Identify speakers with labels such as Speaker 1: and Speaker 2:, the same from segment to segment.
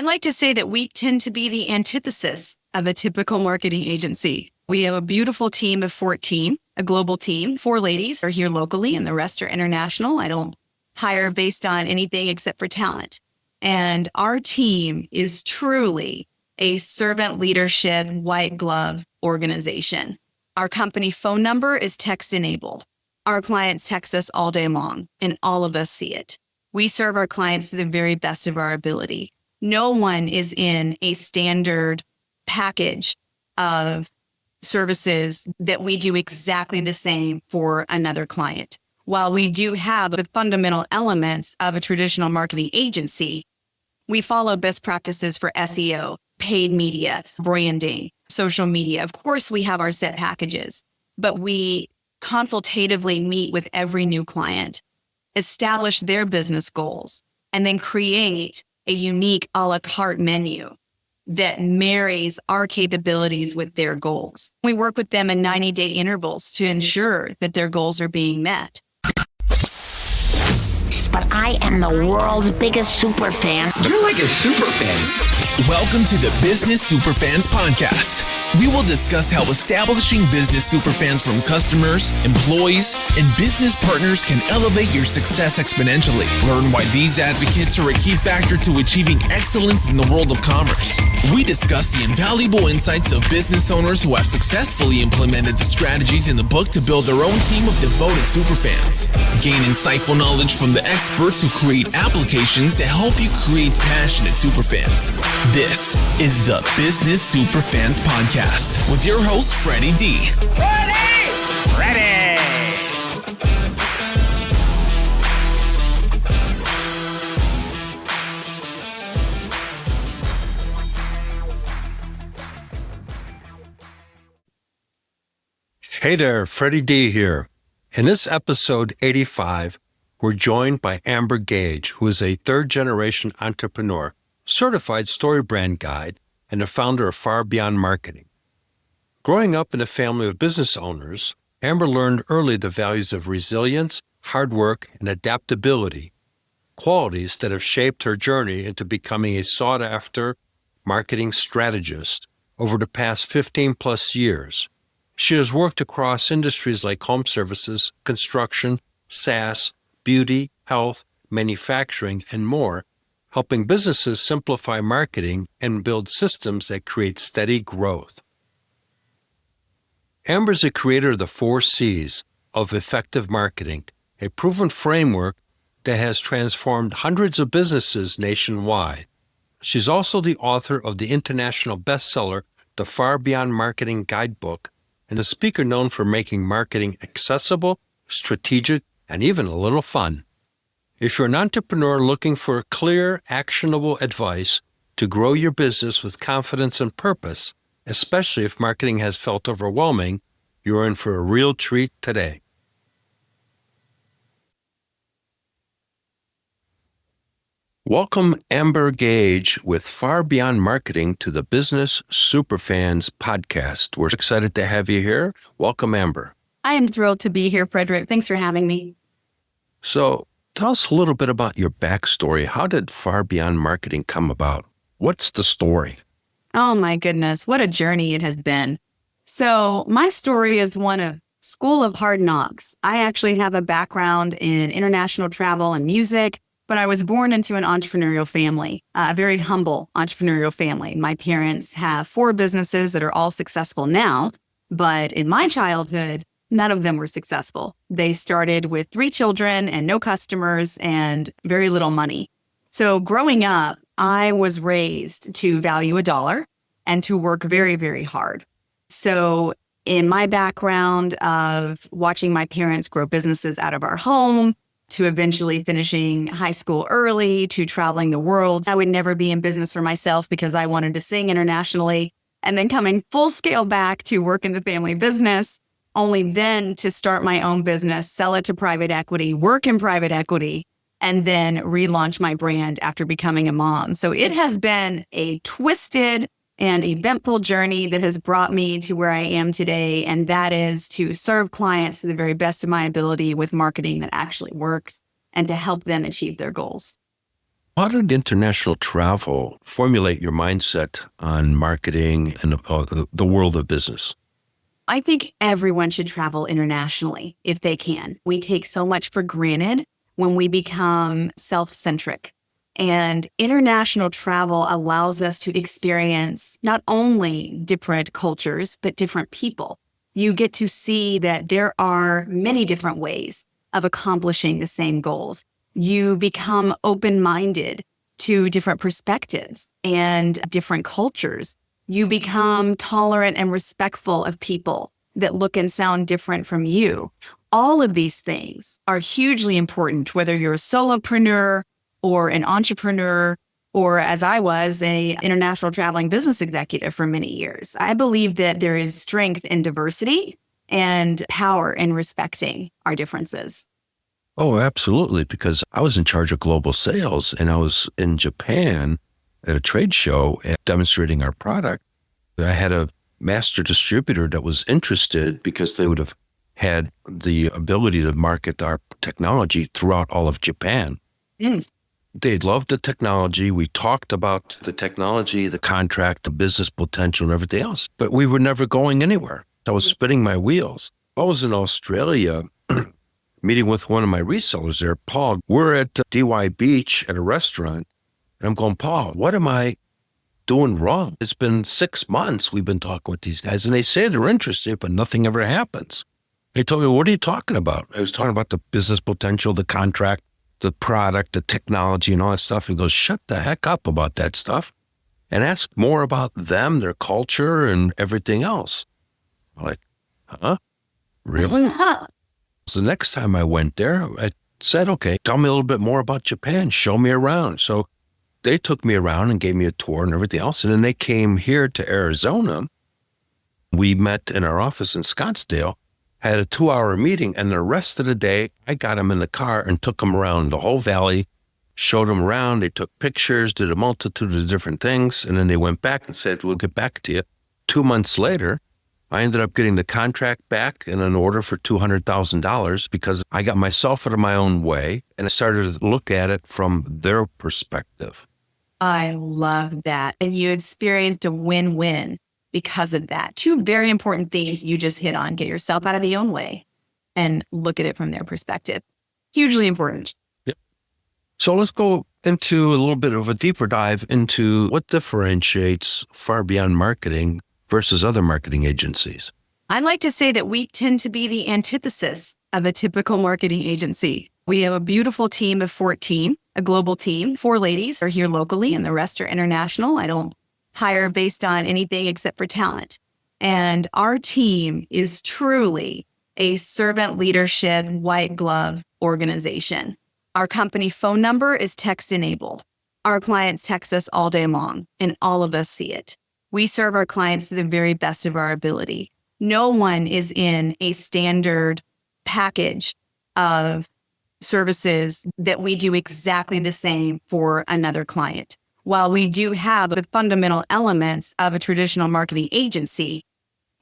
Speaker 1: I like to say that we tend to be the antithesis of a typical marketing agency. We have a beautiful team of 14, a global team. 4 ladies are here locally and the rest are international. I don't hire based on anything except for talent. And our team is truly a servant leadership, white glove organization. Our company phone number is text enabled. Our clients text us all day long and all of us see it. We serve our clients to the very best of our ability. No one is in a standard package of services that we do exactly the same for another client. While we do have the fundamental elements of a traditional marketing agency, we follow best practices for SEO, paid media, branding, social media. Of course, we have our set packages, but we consultatively meet with every new client, establish their business goals, and then create a unique a la carte menu that marries our capabilities with their goals. We work with them in 90-day intervals to ensure that their goals are being met.
Speaker 2: But I am the world's biggest super fan.
Speaker 3: You're like a super fan.
Speaker 4: Welcome to the Business Superfans podcast. We will discuss how establishing business superfans from customers, employees, and business partners can elevate your success exponentially. Learn why these advocates are a key factor to achieving excellence in the world of commerce. We discuss the invaluable insights of business owners who have successfully implemented the strategies in the book to build their own team of devoted superfans. Gain insightful knowledge from the experts who create applications to help you create passionate superfans. This is the Business Superfans podcast with your host, Freddie D.
Speaker 5: Ready!
Speaker 6: Hey there, Freddie D here. In this episode 85, we're joined by Amber Gage, who is a third-generation entrepreneur, certified story brand guide, and the founder of Far Beyond Marketing. Growing up in a family of business owners, Amber learned early the values of resilience, hard work, and adaptability, qualities that have shaped her journey into becoming a sought-after marketing strategist over the past 15-plus years. She has worked across industries like home services, construction, SaaS, beauty, health, manufacturing, and more, helping businesses simplify marketing and build systems that create steady growth. Amber is the creator of the 4 C's of effective marketing, a proven framework that has transformed hundreds of businesses nationwide. She's also the author of the international bestseller, The Far Beyond Marketing Guidebook, and a speaker known for making marketing accessible, strategic, and even a little fun. If you're an entrepreneur looking for clear, actionable advice to grow your business with confidence and purpose, especially if marketing has felt overwhelming, you're in for a real treat today. Welcome, Amber Gage, with Far Beyond Marketing to the Business Superfans podcast. We're excited to have you here. Welcome, Amber.
Speaker 1: I am thrilled to be here, Frederick. Thanks for having me.
Speaker 6: So, tell us a little bit about your backstory. How did Far Beyond Marketing come about? What's the story?
Speaker 1: Oh my goodness, what a journey it has been. So my story is one of school of hard knocks. I actually have a background in international travel and music, but I was born into an entrepreneurial family, a very humble entrepreneurial family. My parents have 4 businesses that are all successful now, but in my childhood, none of them were successful. They started with 3 children and no customers and very little money. So growing up, I was raised to value a dollar and to work very, very hard. So in my background of watching my parents grow businesses out of our home, to eventually finishing high school early, to traveling the world, I would never be in business for myself because I wanted to sing internationally, and then coming full scale back to work in the family business, only then to start my own business, sell it to private equity, work in private equity, and then relaunch my brand after becoming a mom. So it has been a twisted and eventful journey that has brought me to where I am today. And that is to serve clients to the very best of my ability with marketing that actually works and to help them achieve their goals.
Speaker 6: How did international travel formulate your mindset on marketing and the world of business?
Speaker 1: I think everyone should travel internationally if they can. We take so much for granted when we become self-centric. And international travel allows us to experience not only different cultures, but different people. You get to see that there are many different ways of accomplishing the same goals. You become open-minded to different perspectives and different cultures. You become tolerant and respectful of people that look and sound different from you. All of these things are hugely important, whether you're a solopreneur or an entrepreneur, or as I was, an international traveling business executive for many years. I believe that there is strength in diversity and power in respecting our differences.
Speaker 6: Oh, absolutely. Because I was in charge of global sales and I was in Japan at a trade show demonstrating our product. I had a master distributor that was interested because they would have had the ability to market our technology throughout all of Japan. They loved the technology. We talked about the technology, the contract, the business potential and everything else, but we were never going anywhere. I was spinning my wheels. I was in Australia meeting with one of my resellers there, Paul. We're at DY Beach at a restaurant. And I'm going, Paul, what am I doing wrong? It's been 6 months we've been talking with these guys, and they say they're interested, but nothing ever happens. He told me, what are you talking about? I was talking about the business potential, the contract, the product, the technology, and all that stuff. He goes, shut the heck up about that stuff and ask more about them, their culture, and everything else. I'm like, huh? Really? So the next time I went there, I said, okay, tell me a little bit more about Japan. Show me around. So they took me around and gave me a tour and everything else. And then they came here to Arizona. We met in our office in Scottsdale, had a 2-hour meeting, and the rest of the day, I got them in the car and took them around the whole valley, showed them around. They took pictures, did a multitude of different things. And then they went back and said, we'll get back to you. 2 months later, I ended up getting the contract back and an order for $200,000 because I got myself out of my own way and I started to look at it from their perspective.
Speaker 1: I love that. And you experienced a win-win because of that. Two very important things you just hit on. Get yourself out of the own way and look at it from their perspective. Hugely important.
Speaker 6: Yep. So let's go into a little bit of a deeper dive into what differentiates Far Beyond Marketing versus other marketing agencies.
Speaker 1: I like to say that we tend to be the antithesis of a typical marketing agency. We have a beautiful team of 14, a global team. 4 ladies are here locally and the rest are international. I don't hire based on anything except for talent. And our team is truly a servant leadership, white glove organization. Our company phone number is text enabled. Our clients text us all day long and all of us see it. We serve our clients to the very best of our ability. No one is in a standard package of services that we do exactly the same for another client. While we do have the fundamental elements of a traditional marketing agency,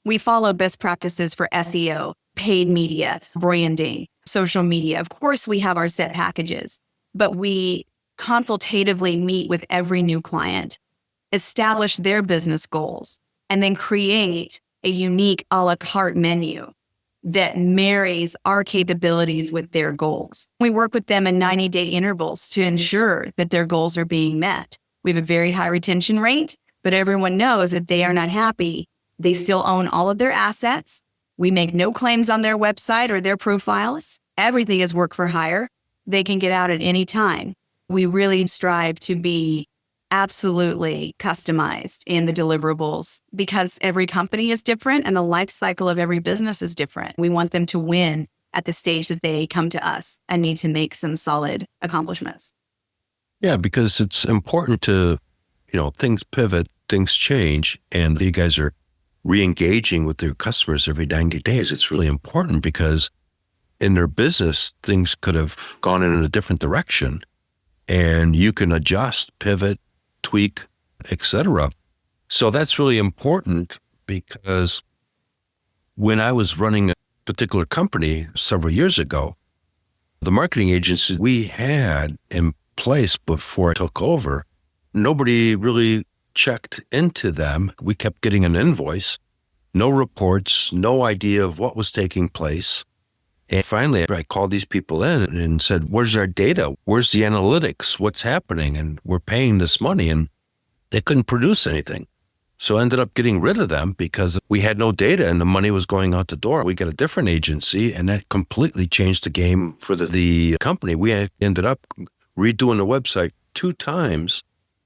Speaker 1: we follow best practices for SEO, paid media, branding, social media. Of course, we have our set packages, but we consultatively meet with every new client, establish their business goals, and then create a unique a la carte menu that marries our capabilities with their goals. We work with them in 90-day intervals to ensure that their goals are being met. We have a very high retention rate, but everyone knows that they are not happy. They still own all of their assets. We make no claims on their website or their profiles. Everything is work for hire. They can get out at any time. We really strive to be absolutely customized in the deliverables because every company is different and the life cycle of every business is different. We want them to win at the stage that they come to us and need to make some solid accomplishments.
Speaker 6: Yeah, because it's important to, things pivot, things change, and you guys are re-engaging with their customers every 90 days. It's really important because in their business, things could have gone in a different direction and you can adjust, pivot, tweak, etc. So that's really important because when I was running a particular company several years ago, the marketing agency we had in place before I took over, nobody really checked into them. We kept getting an invoice, no reports, no idea of what was taking place. And finally, I called these people in and said, where's our data? Where's the analytics? What's happening? And we're paying this money. And they couldn't produce anything. So I ended up getting rid of them because we had no data and the money was going out the door. We got a different agency, and that completely changed the game for the company. We ended up redoing the website 2 times.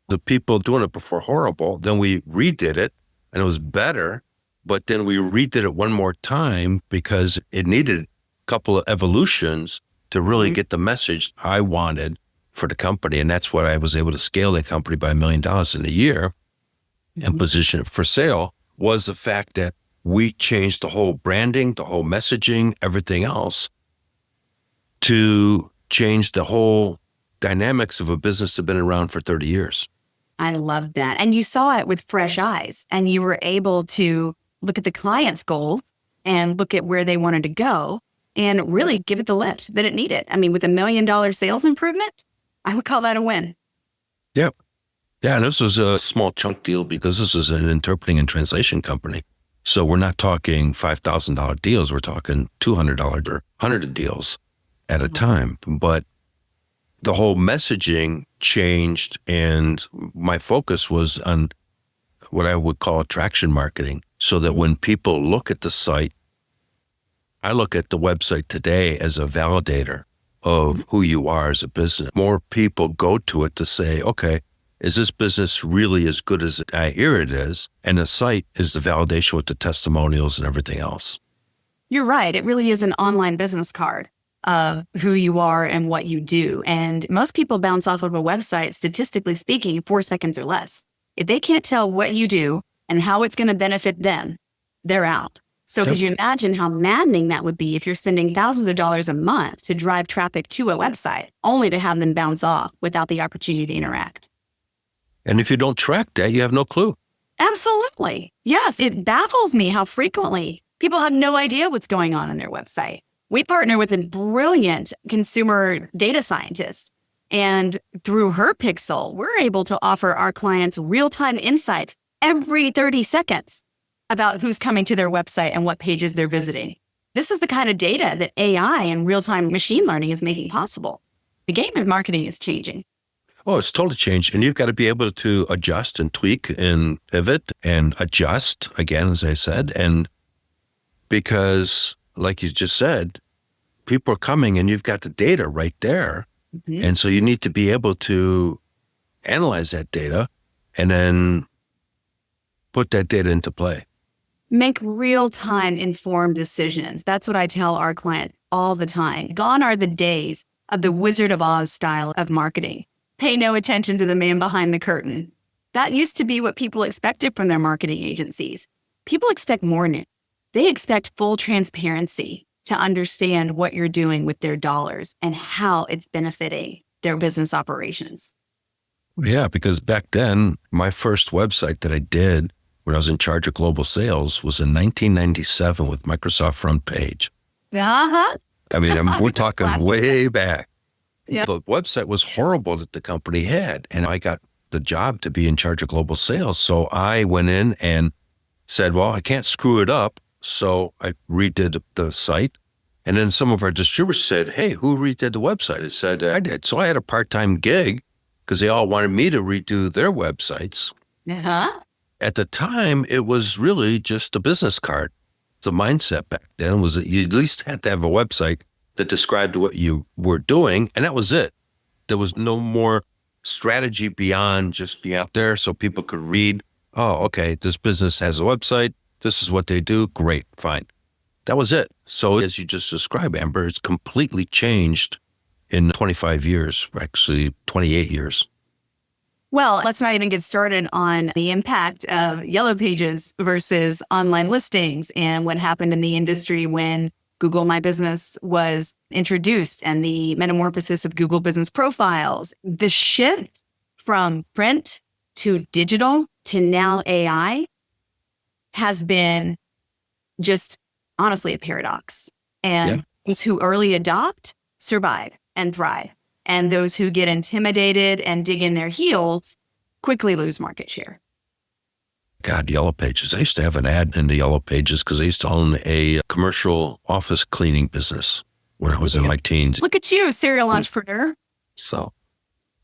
Speaker 6: The people doing it before horrible. Then we redid it and it was better. But then we redid it one more time because it needed a couple of evolutions to really get the message I wanted for the company. And that's why I was able to scale the company by $1 million in a year and position it for sale, was the fact that we changed the whole branding, the whole messaging, everything else to change the whole dynamics of a business that's been around for 30 years.
Speaker 1: I love that. And you saw it with fresh eyes, and you were able to look at the client's goals and look at where they wanted to go and really give it the lift that it needed. I mean, with $1 million sales improvement, I would call that a win.
Speaker 6: Yep. Yeah, and this was a small chunk deal because this is an interpreting and translation company. So we're not talking $5,000 deals. We're talking $200 or 100 deals at a time. But the whole messaging changed, and my focus was on what I would call attraction marketing, so that when people look at the site, I look at the website today as a validator of who you are as a business. More people go to it to say, okay, is this business really as good as I hear it is? And the site is the validation with the testimonials and everything else.
Speaker 1: You're right. It really is an online business card of who you are and what you do. And most people bounce off of a website, statistically speaking, 4 seconds or less. If they can't tell what you do and how it's going to benefit them, they're out. So could you imagine how maddening that would be if you're spending thousands of dollars a month to drive traffic to a website, only to have them bounce off without the opportunity to interact?
Speaker 6: And if you don't track that, you have no clue.
Speaker 1: Absolutely. Yes. It baffles me how frequently people have no idea what's going on their website. We partner with a brilliant consumer data scientist, and through her pixel, we're able to offer our clients real-time insights every 30 seconds about who's coming to their website and what pages they're visiting. This is the kind of data that AI and real-time machine learning is making possible. The game of marketing is changing.
Speaker 6: Oh, it's totally changed. And you've got to be able to adjust and tweak and pivot and adjust, again, as I said. And because, like you just said, people are coming and you've got the data right there. Mm-hmm. And so you need to be able to analyze that data and then put that data into play.
Speaker 1: Make real-time informed decisions. That's what I tell our clients all the time. Gone are the days of the Wizard of Oz style of marketing. Pay no attention to the man behind the curtain. That used to be what people expected from their marketing agencies. People expect more now. They expect full transparency to understand what you're doing with their dollars and how it's benefiting their business operations.
Speaker 6: Yeah, because back then, my first website that I did when I was in charge of global sales was in 1997 with Microsoft Front Page.
Speaker 1: Uh-huh.
Speaker 6: I mean, we're talking way back.
Speaker 1: Yeah.
Speaker 6: The website was horrible that the company had, and I got the job to be in charge of global sales. So I went in and said, well, I can't screw it up. So I redid the site. And then some of our distributors said, hey, who redid the website? I said, I did. So I had a part-time gig because they all wanted me to redo their websites.
Speaker 1: Uh-huh.
Speaker 6: At the time, it was really just a business card. The mindset back then was that you at least had to have a website that described what you were doing, and that was it. There was no more strategy beyond just being out there so people could read, oh, okay, this business has a website. This is what they do. Great, fine. That was it. So as you just described, Amber, it's completely changed in 25 years, actually 28 years.
Speaker 1: Well, let's not even get started on the impact of Yellow Pages versus online listings and what happened in the industry when Google My Business was introduced and the metamorphosis of Google Business Profiles. The shift from print to digital to now AI has been just honestly a paradox. And those who early adopt survive and thrive. And those who get intimidated and dig in their heels quickly lose market share.
Speaker 6: God, Yellow Pages. I used to have an ad in the Yellow Pages because I used to own a commercial office cleaning business when I was in my teens.
Speaker 1: Look at you, serial entrepreneur.
Speaker 6: So,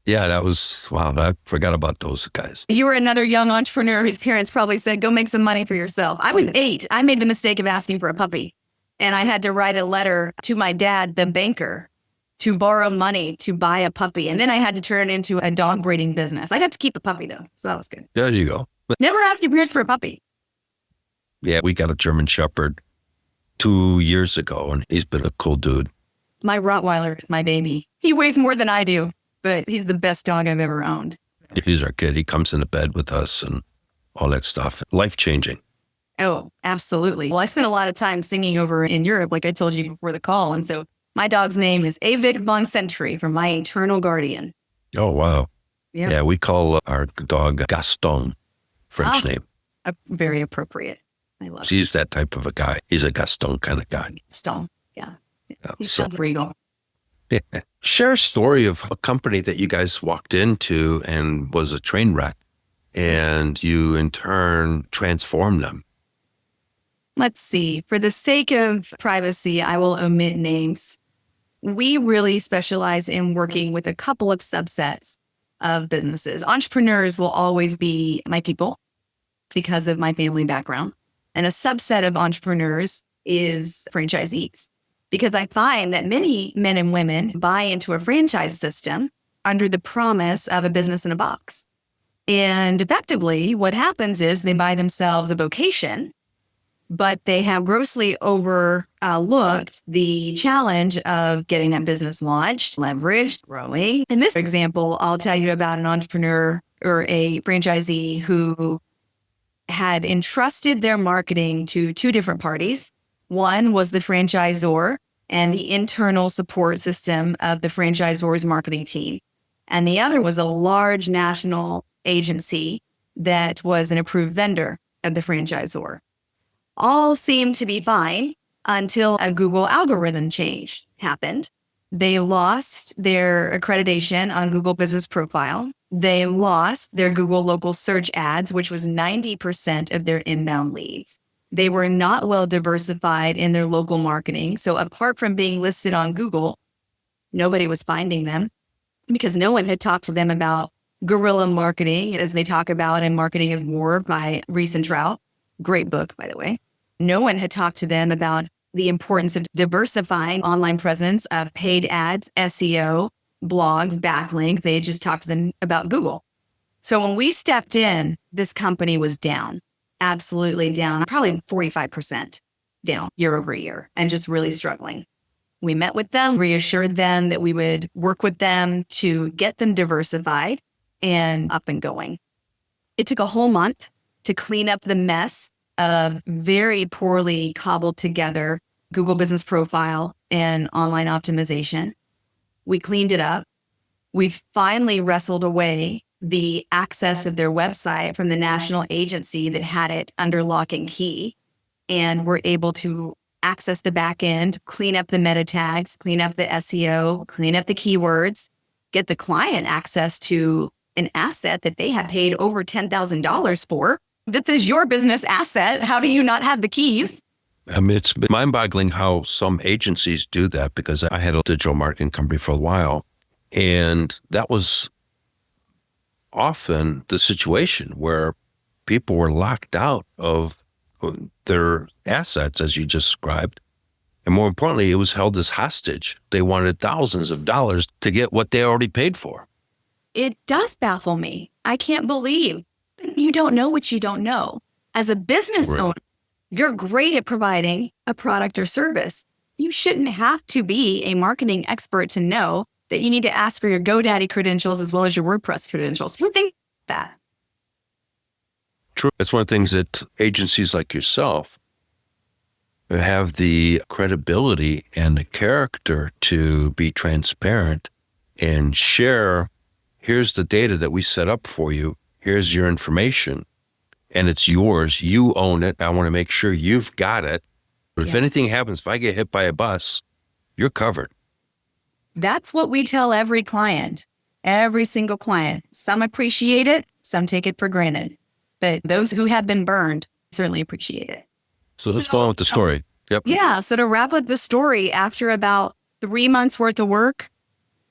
Speaker 6: yeah, that was, wow, I forgot about those guys.
Speaker 1: You were another young entrepreneur whose parents probably said, go make some money for yourself. I was 8. I made the mistake of asking for a puppy. And I had to write a letter to my dad, the banker, to borrow money to buy a puppy. And then I had to turn it into a dog breeding business. I got to keep a puppy, though. So that was good.
Speaker 6: There you go.
Speaker 1: Never ask your parents for a puppy.
Speaker 6: Yeah, we got a German Shepherd 2 years ago, and he's been a cool dude.
Speaker 1: My Rottweiler is my baby. He weighs more than I do, but he's the best dog I've ever owned.
Speaker 6: He's our kid. He comes into bed with us and all that stuff. Life-changing.
Speaker 1: Oh, absolutely. Well, I spent a lot of time singing over in Europe, like I told you before the call. And so my dog's name is Avik von Century, from my eternal guardian.
Speaker 6: Oh, wow.
Speaker 1: Yep.
Speaker 6: Yeah, we call our dog Gaston, French name.
Speaker 1: Very appropriate. I love it.
Speaker 6: He's that type of a guy. He's a Gaston kind of guy.
Speaker 1: Stone. Yeah. He's
Speaker 6: So-
Speaker 1: so regal.
Speaker 6: Yeah. Share a story of a company that you guys walked into and was a train wreck, and you in turn transformed them.
Speaker 1: Let's see. For the sake of privacy, I will omit names. We really specialize in working with a couple of subsets of businesses. Entrepreneurs will always be my people because of my family background. And a subset of entrepreneurs is franchisees, because I find that many men and women buy into a franchise system under the promise of a business in a box. And effectively, what happens is they buy themselves a vocation, but they have grossly overlooked the challenge of getting that business launched, leveraged, growing. In this example, I'll tell you about an entrepreneur or a franchisee who had entrusted their marketing to 2 different parties. One was the franchisor and the internal support system of the franchisor's marketing team. And the other was a large national agency that was an approved vendor of the franchisor. All seemed to be fine until a Google algorithm change happened. They lost their accreditation on Google Business Profile. They lost their Google local search ads, which was 90% of their inbound leads. They were not well diversified in their local marketing. So apart from being listed on Google, nobody was finding them because no one had talked to them about guerrilla marketing, as they talk about in Marketing is War by Reese and Trout. Great book, by the way. No one had talked to them about the importance of diversifying online presence of paid ads, SEO, blogs, backlinks. They had just talked to them about Google. So when we stepped in, this company was down, absolutely down, probably 45% down year over year, and just really struggling. We met with them, reassured them that we would work with them to get them diversified and up and going. It took a whole month to clean up the mess of very poorly cobbled together Google Business Profile and online optimization. We cleaned it up. We finally wrestled away the access of their website from the national agency that had it under lock and key, and were able to access the back end, clean up the meta tags, clean up the SEO, clean up the keywords, get the client access to an asset that they had paid over $10,000 for. This is your business asset. How do you not have the keys?
Speaker 6: I mean, it's been mind-boggling how some agencies do that, because I had a digital marketing company for a while, and that was often the situation where people were locked out of their assets, as you just described. And more importantly, it was held as hostage. They wanted thousands of dollars to get what they already paid for.
Speaker 1: It does baffle me. I can't believe you don't know what you don't know. As a business
Speaker 6: Right.
Speaker 1: owner, you're great at providing a product or service. You shouldn't have to be a marketing expert to know that you need to ask for your GoDaddy credentials as well as your WordPress credentials. Who thinks that?
Speaker 6: True. That's one of the things that agencies like yourself have the credibility and the character to be transparent and share. Here's the data that we set up for you. Here's your information, and it's yours. You own it. I want to make sure you've got it. But if
Speaker 1: Yeah.
Speaker 6: anything happens, if I get hit by a bus, you're covered.
Speaker 1: That's what we tell every client, every single client. Some appreciate it, some take it for granted. But those who have been burned certainly appreciate it.
Speaker 6: So let's go on with the story. Yep.
Speaker 1: Yeah. So to wrap up the story, after about 3 months worth of work,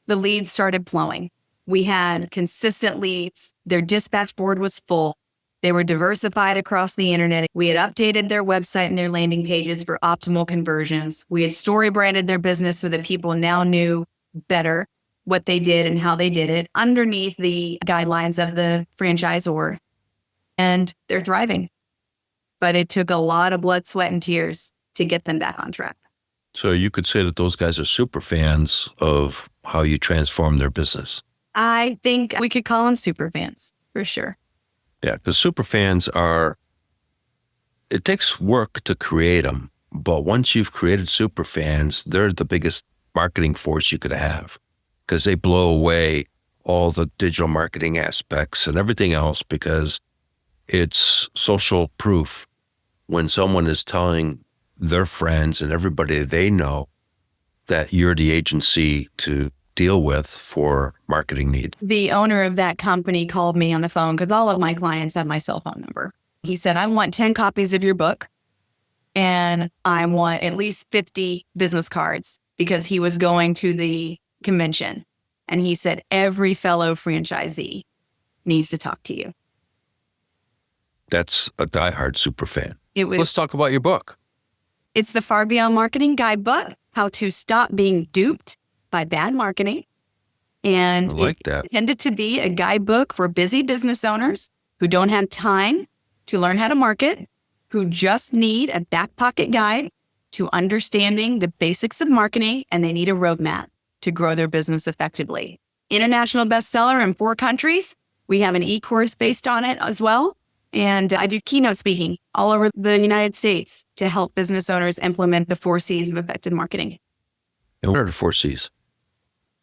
Speaker 1: the leads started flowing. We had consistent leads. Their dispatch board was full. They were diversified across the internet. We had updated their website and their landing pages for optimal conversions. We had story branded their business so that people now knew better what they did and how they did it underneath the guidelines of the franchisor. And they're thriving. But it took a lot of blood, sweat, and tears to get them back on track.
Speaker 6: So you could say that those guys are super fans of how you transform their business.
Speaker 1: I think we could call them super fans for sure.
Speaker 6: Yeah, because super fans it takes work to create them. But once you've created super fans, they're the biggest marketing force you could have because they blow away all the digital marketing aspects and everything else because it's social proof. When someone is telling their friends and everybody they know that you're the agency to deal with for marketing needs.
Speaker 1: The owner of that company called me on the phone because all of my clients have my cell phone number. He said, I want 10 copies of your book and I want at least 50 business cards because he was going to the convention. And he said, every fellow franchisee needs to talk to you.
Speaker 6: That's a diehard super fan.
Speaker 1: Let's
Speaker 6: Let's talk about your book.
Speaker 1: It's the Far Beyond Marketing Guidebook, how to stop being duped by bad marketing. And
Speaker 6: I like that.
Speaker 1: Intended to be a guidebook for busy business owners who don't have time to learn how to market, who just need a back pocket guide to understanding the basics of marketing, and they need a roadmap to grow their business effectively. International bestseller in 4 countries. We have an e-course based on it as well. And I do keynote speaking all over the United States to help business owners implement the 4 C's of effective marketing.
Speaker 6: And what are the 4 C's?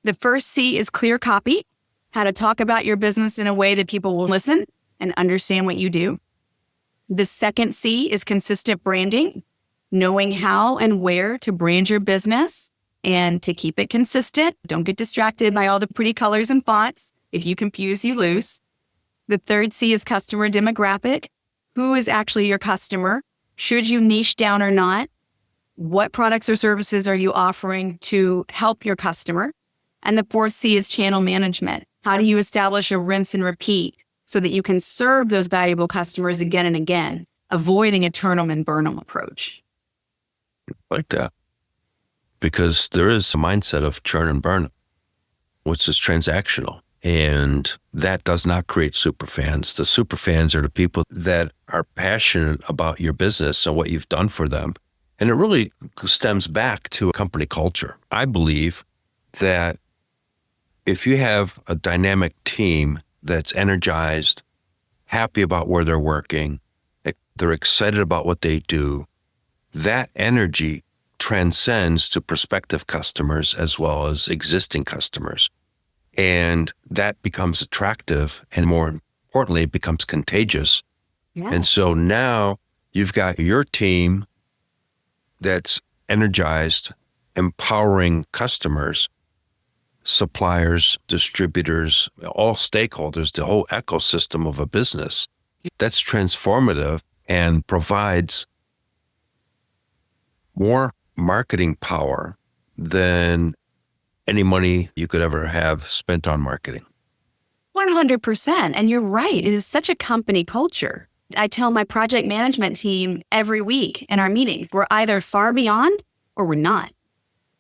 Speaker 1: The first C is clear copy, how to talk about your business in a way that people will listen and understand what you do. The second C is consistent branding, knowing how and where to brand your business and to keep it consistent. Don't get distracted by all the pretty colors and fonts. If you confuse, you lose. The third C is customer demographic. Who is actually your customer? Should you niche down or not? What products or services are you offering to help your customer? And the fourth C is channel management. How do you establish a rinse and repeat so that you can serve those valuable customers again and again, avoiding a turn 'em and burn 'em approach?
Speaker 6: Like that. Because there is a mindset of churn and burn, which is transactional. And that does not create super fans. The super fans are the people that are passionate about your business and what you've done for them. And it really stems back to a company culture. I believe that if you have a dynamic team that's energized, happy about where they're working, they're excited about what they do, that energy transcends to prospective customers as well as existing customers. And that becomes attractive, and more importantly, it becomes contagious.
Speaker 1: Yeah.
Speaker 6: And so now you've got your team that's energized, empowering customers, suppliers, distributors, all stakeholders, the whole ecosystem of a business. That's transformative and provides more marketing power than any money you could ever have spent on marketing.
Speaker 1: 100%. And you're right. It is such a company culture. I tell my project management team every week in our meetings, we're either far beyond or we're not.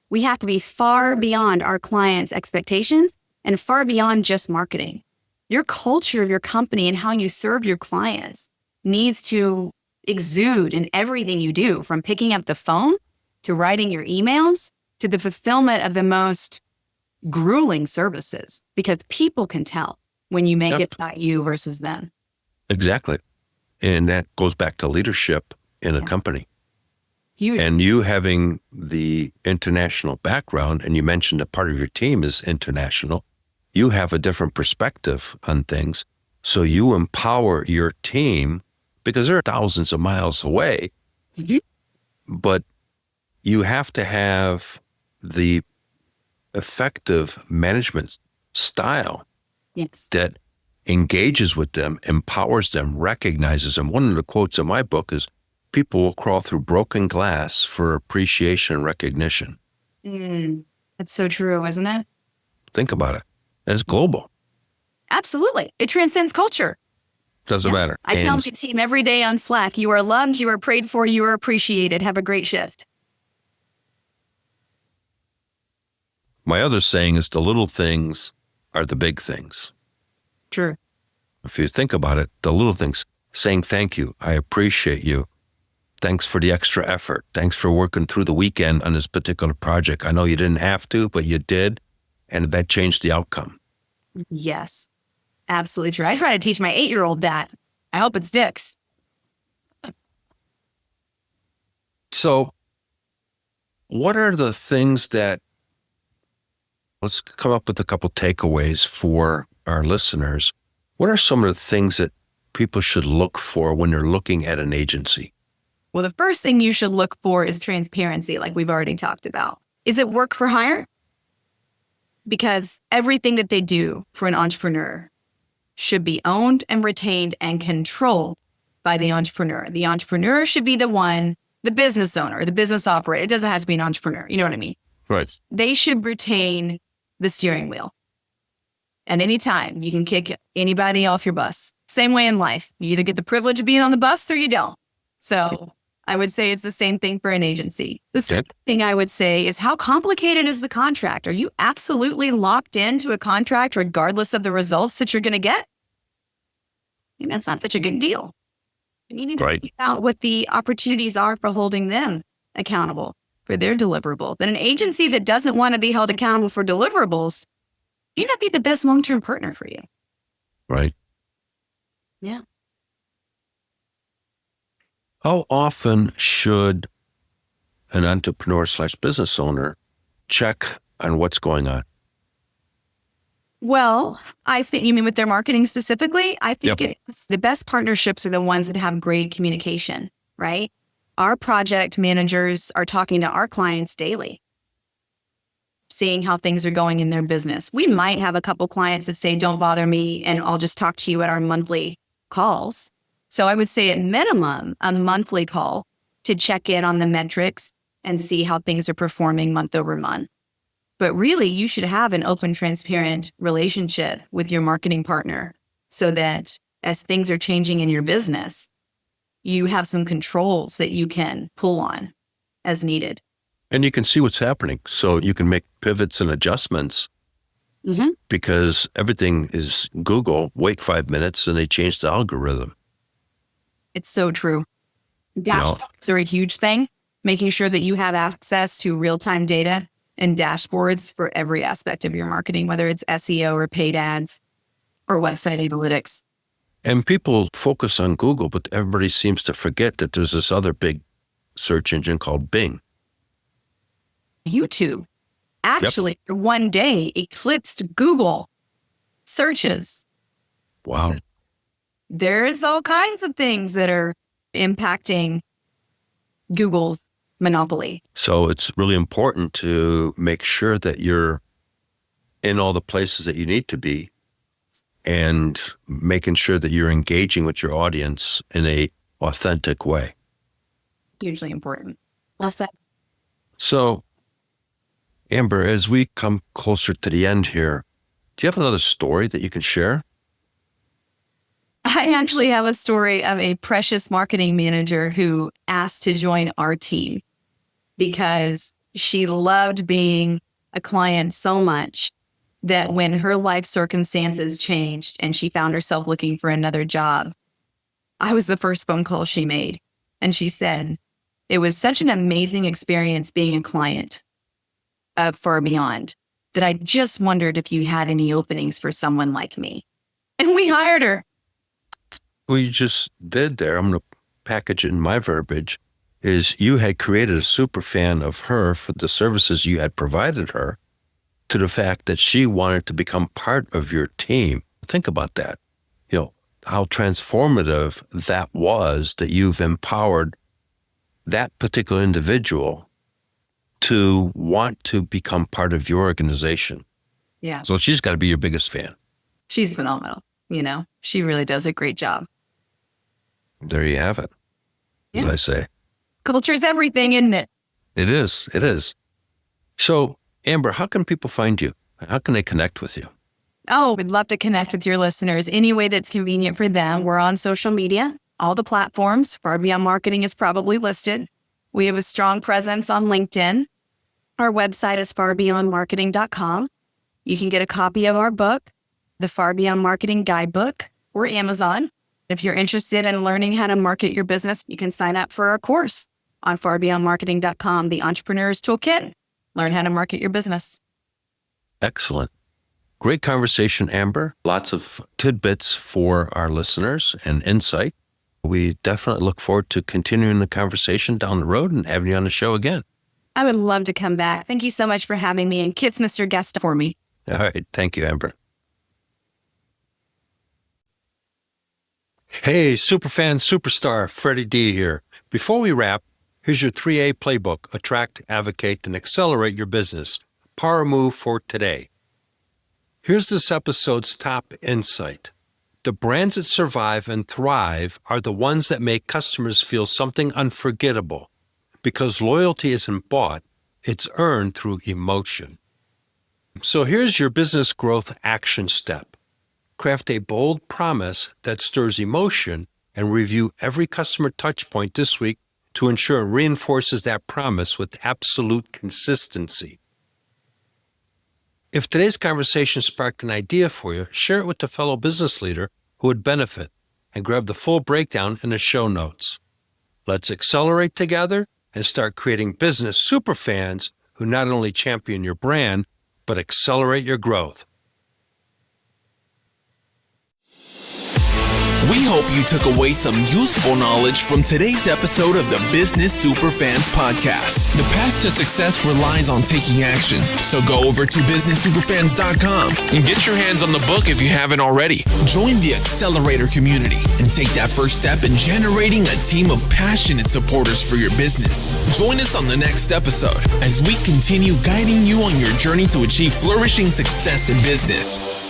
Speaker 1: We have to be far beyond our clients' expectations and far beyond just marketing. Your culture of your company and how you serve your clients needs to exude in everything you do, from picking up the phone to writing your emails to the fulfillment of the most grueling services, because people can tell when you make it about you versus them.
Speaker 6: Exactly. And that goes back to leadership in a company.
Speaker 1: Huge.
Speaker 6: And you having the international background, and you mentioned that part of your team is international, you have a different perspective on things. So you empower your team because they're thousands of miles away, but you have to have the effective management style
Speaker 1: Yes.
Speaker 6: that engages with them, empowers them, recognizes them. One of the quotes in my book is, people will crawl through broken glass for appreciation and recognition.
Speaker 1: That's so true, isn't it?
Speaker 6: Think about it. And it's global.
Speaker 1: Absolutely. It transcends culture.
Speaker 6: Doesn't matter.
Speaker 1: I tell my team every day on Slack, you are loved, you are prayed for, you are appreciated. Have a great shift.
Speaker 6: My other saying is, the little things are the big things.
Speaker 1: True.
Speaker 6: If you think about it, the little things, saying thank you, I appreciate you. Thanks for the extra effort. Thanks for working through the weekend on this particular project. I know you didn't have to, but you did, and that changed the outcome.
Speaker 1: Yes. Absolutely true. I try to teach my 8-year-old that. I hope it sticks.
Speaker 6: So what are the things that, let's come up with a couple takeaways for our listeners. What are some of the things that people should look for when they're looking at an agency?
Speaker 1: Well, the first thing you should look for is transparency, like we've already talked about. Is it work for hire? Because everything that they do for an entrepreneur should be owned and retained and controlled by the entrepreneur. The entrepreneur should be the one, the business owner, the business operator. It doesn't have to be an entrepreneur. You know what I mean?
Speaker 6: Right.
Speaker 1: They should retain the steering wheel. At any time, you can kick anybody off your bus. Same way in life. You either get the privilege of being on the bus or you don't. So I would say it's the same thing for an agency. The second thing I would say is, how complicated is the contract? Are you absolutely locked into a contract regardless of the results that you're going to get? I mean, that's not such a good deal. And you need to figure out what the opportunities are for holding them accountable for their deliverables. And an agency that doesn't want to be held accountable for deliverables may not be the best long-term partner for you.
Speaker 6: Right.
Speaker 1: Yeah.
Speaker 6: How often should an entrepreneur / business owner check on what's going on?
Speaker 1: Well, I think, you mean with their marketing specifically? I think the best partnerships are the ones that have great communication, right? Our project managers are talking to our clients daily, seeing how things are going in their business. We might have a couple clients that say, don't bother me, and I'll just talk to you at our monthly calls. So I would say at minimum, a monthly call to check in on the metrics and see how things are performing month over month. But really, you should have an open, transparent relationship with your marketing partner so that as things are changing in your business, you have some controls that you can pull on as needed.
Speaker 6: And you can see what's happening. So you can make pivots and adjustments because everything is Google. Wait 5 minutes and they change the algorithm.
Speaker 1: It's so true. Dashboards are a huge thing, making sure that you have access to real-time data and dashboards for every aspect of your marketing, whether it's SEO or paid ads or website analytics.
Speaker 6: And people focus on Google, but everybody seems to forget that there's this other big search engine called Bing.
Speaker 1: YouTube actually one day eclipsed Google searches.
Speaker 6: Wow.
Speaker 1: So there's all kinds of things that are impacting Google's monopoly.
Speaker 6: So it's really important to make sure that you're in all the places that you need to be and making sure that you're engaging with your audience in a authentic way.
Speaker 1: Hugely important. Well said.
Speaker 6: So, Amber, as we come closer to the end here, do you have another story that you can share?
Speaker 1: I actually have a story of a precious marketing manager who asked to join our team because she loved being a client so much that when her life circumstances changed and she found herself looking for another job, I was the first phone call she made. And she said, it was such an amazing experience being a client of Far Beyond that I just wondered if you had any openings for someone like me. And we hired her.
Speaker 6: We just did there, I'm going to package it in my verbiage, is you had created a super fan of her for the services you had provided her, to the fact that she wanted to become part of your team. Think about that. You know, how transformative that was, that you've empowered that particular individual to want to become part of your organization.
Speaker 1: Yeah.
Speaker 6: So she's got to be your biggest fan.
Speaker 1: She's phenomenal. She really does a great job.
Speaker 6: There you have it.
Speaker 1: Yeah.
Speaker 6: As I say.
Speaker 1: Culture's everything, isn't it?
Speaker 6: It is. It is. So, Amber, how can people find you? How can they connect with you?
Speaker 1: Oh, we'd love to connect with your listeners any way that's convenient for them. We're on social media, all the platforms. Far Beyond Marketing is probably listed. We have a strong presence on LinkedIn. Our website is farbeyondmarketing.com. You can get a copy of our book, the Far Beyond Marketing Guidebook, or Amazon. If you're interested in learning how to market your business, you can sign up for our course on farbeyondmarketing.com, the Entrepreneurs Toolkit. Learn how to market your business.
Speaker 6: Excellent. Great conversation, Amber. Lots of tidbits for our listeners and insight. We definitely look forward to continuing the conversation down the road and having you on the show again.
Speaker 1: I would love to come back. Thank you so much for having me, and kiss Mr. Guest for me.
Speaker 6: All right. Thank you, Amber. Hey, Superfan Superstar, Freddie D here. Before we wrap, here's your 3A playbook. Attract, advocate, and accelerate your business. Power move for today. Here's this episode's top insight. The brands that survive and thrive are the ones that make customers feel something unforgettable. Because loyalty isn't bought, it's earned through emotion. So here's your business growth action step. Craft a bold promise that stirs emotion and review every customer touchpoint this week to ensure it reinforces that promise with absolute consistency. If today's conversation sparked an idea for you, share it with a fellow business leader who would benefit and grab the full breakdown in the show notes. Let's accelerate together and start creating business superfans who not only champion your brand, but accelerate your growth.
Speaker 4: We hope you took away some useful knowledge from today's episode of the Business Superfans podcast. The path to success relies on taking action. So go over to businesssuperfans.com and get your hands on the book if you haven't already. Join the Accelerator community and take that first step in generating a team of passionate supporters for your business. Join us on the next episode as we continue guiding you on your journey to achieve flourishing success in business.